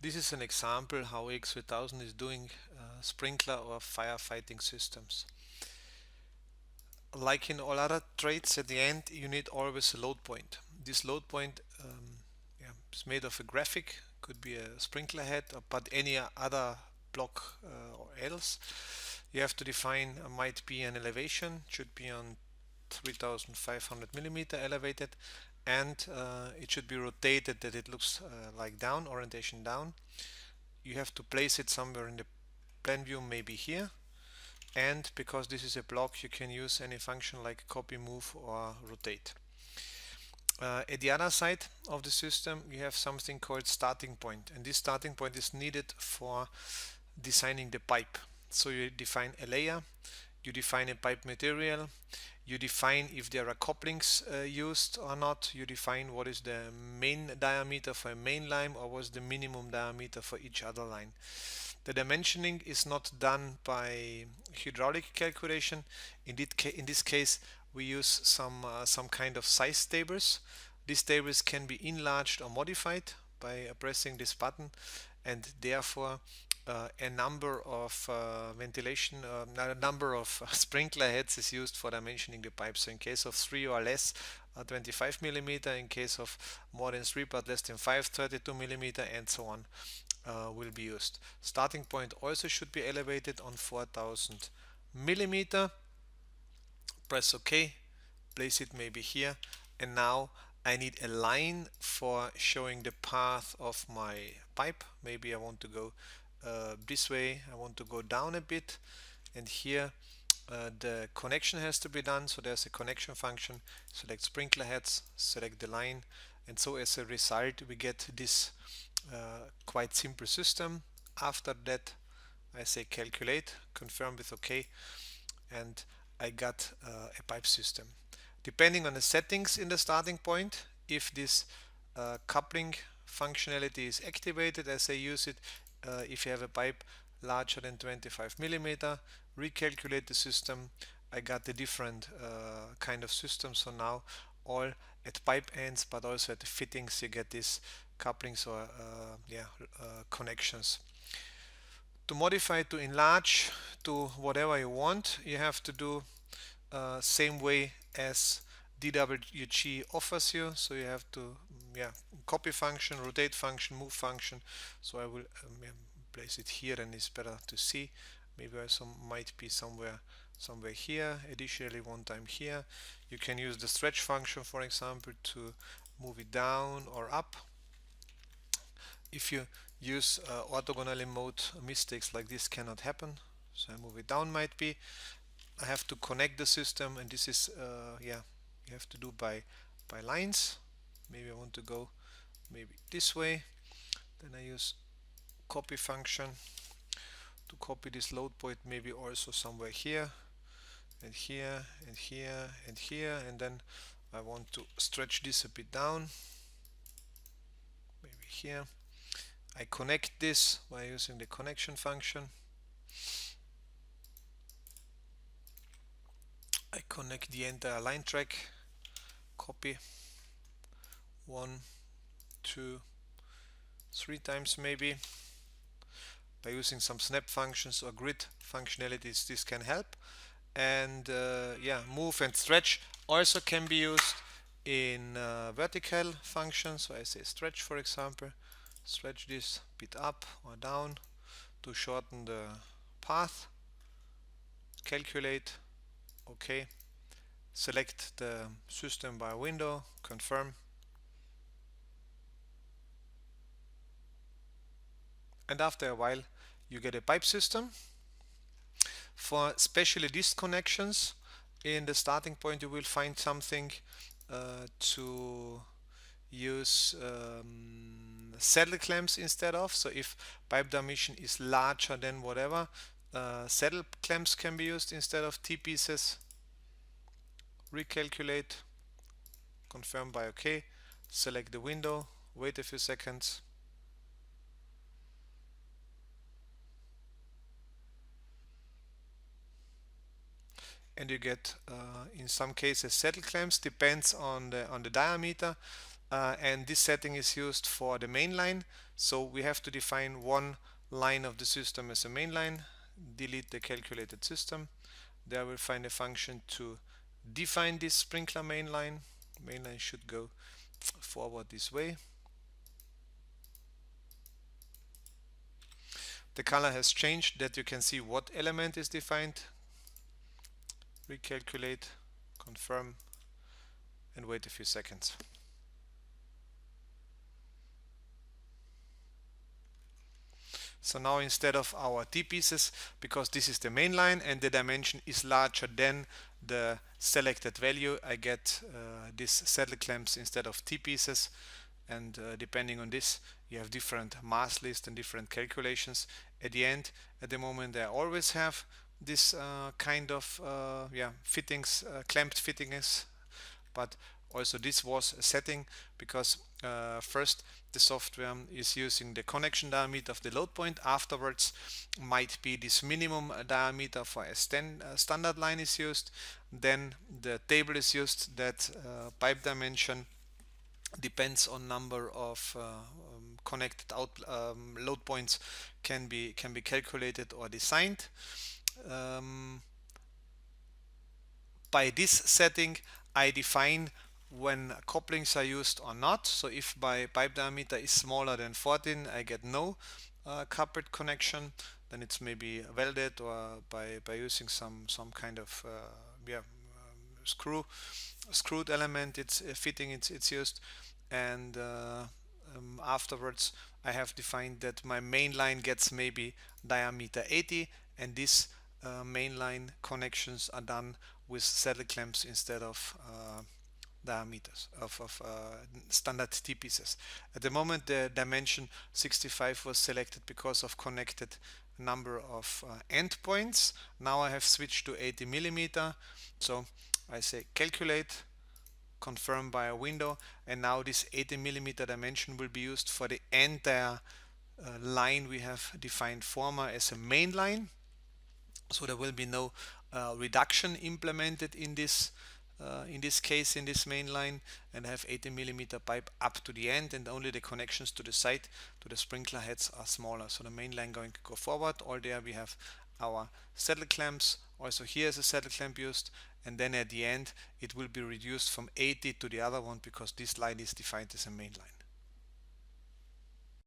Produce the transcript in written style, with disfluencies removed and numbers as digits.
This is an example how AX3000 is doing sprinkler or firefighting systems. Like in all other trades, at the end you need always a load point. This load point is made of a graphic, could be a sprinkler head, but any other block or else. You have to define, might be an elevation, should be on 3500 millimeter elevated, and it should be rotated that it looks like down, orientation down. You have to place it somewhere in the plan view, maybe here. And because this is a block, you can use any function like copy, move, or rotate. At the other side of the system, you have something called starting point, and this starting point is needed for designing the pipe. So you define a layer, you define a pipe material, you define if there are couplings used or not, you define what is the main diameter for a main line or what is the minimum diameter for each other line. The dimensioning is not done by hydraulic calculation. In this case, we use some kind of size tables. These tables can be enlarged or modified by pressing this button, and therefore a number of a number of sprinkler heads is used for dimensioning the pipe. So in case of 3 or less, 25 millimeter, in case of more than 3 but less than 5, 32 millimeter, and so on will be used. Starting point also should be elevated on 4000 millimeter. Press OK, place it maybe here, and now I need a line for showing the path of my pipe. Maybe I want to go this way, I want to go down a bit, and here the connection has to be done. So there's a connection function, select sprinkler heads, select the line, and so as a result we get this quite simple system. After that I say calculate, confirm with OK, and I got a pipe system. Depending on the settings in the starting point, if this coupling functionality is activated as I use it, if you have a pipe larger than 25 millimeter, recalculate the system. I got the different kind of system. So now all at pipe ends, but also at the fittings, you get these couplings or connections. To modify, to enlarge to whatever you want, you have to do same way as DWG offers you. So you have to copy function, rotate function, move function. So I will place it here, and it's better to see. Maybe also might be somewhere here. Additionally, one time here. You can use the stretch function, for example, to move it down or up. If you use orthogonally mode, mistakes like this cannot happen. So I move it down might be. I have to connect the system, and this is you have to do by lines. Maybe I want to go maybe this way. Then I use copy function to copy this load point, maybe also somewhere here and here and here and here, and then I want to stretch this a bit down, maybe here. I connect this by using the connection function. I connect the entire line track, copy 1, 2, 3 times maybe. By using some snap functions or grid functionalities, this can help. And move and stretch also can be used in vertical functions. So I say stretch, for example, stretch this bit up or down to shorten the path. Calculate, OK. Select the system by window, confirm. And after a while you get a pipe system. For especially these connections, in the starting point you will find something to use saddle clamps instead of. So if pipe dimension is larger than whatever, saddle clamps can be used instead of T-pieces. Recalculate, confirm by OK, select the window, wait a few seconds. And you get in some cases saddle clamps, depends on the diameter. and this setting is used for the main line. So we have to define one line of the system as a main line, delete the calculated system. There we'll find a function to define this sprinkler main line. Main line should go forward this way. The color has changed, that you can see what element is defined. Recalculate, confirm, and wait a few seconds. So now instead of our T pieces, because this is the main line and the dimension is larger than the selected value, I get these saddle clamps instead of T pieces. And depending on this, you have different mass lists and different calculations. At the end, at the moment, I always have this kind of fittings, clamped fittings, but also this was a setting because first the software is using the connection diameter of the load point. Afterwards might be this minimum diameter for a standard line is used. Then the table is used that pipe dimension depends on number of connected out load points can be calculated or designed. By this setting I define when couplings are used or not. So if my pipe diameter is smaller than 14, I get no coupled connection. Then it's maybe welded or by using some kind of screwed element. It's fitting. It's used, and afterwards I have defined that my main line gets maybe diameter 80, and this main line connections are done with saddle clamps instead of diameters of standard T pieces. At the moment the dimension 65 was selected because of connected number of endpoints. Now I have switched to 80 millimeter. So I say calculate, confirm by a window, and now this 80 millimeter dimension will be used for the entire line we have defined former as a main line. So there will be no reduction implemented in this case in this main line, and I have 80 millimeter pipe up to the end, and only the connections to the side to the sprinkler heads are smaller. So the main line going to go forward. All there we have our saddle clamps. Also here is a saddle clamp used, and then at the end it will be reduced from 80 to the other one because this line is defined as a main line.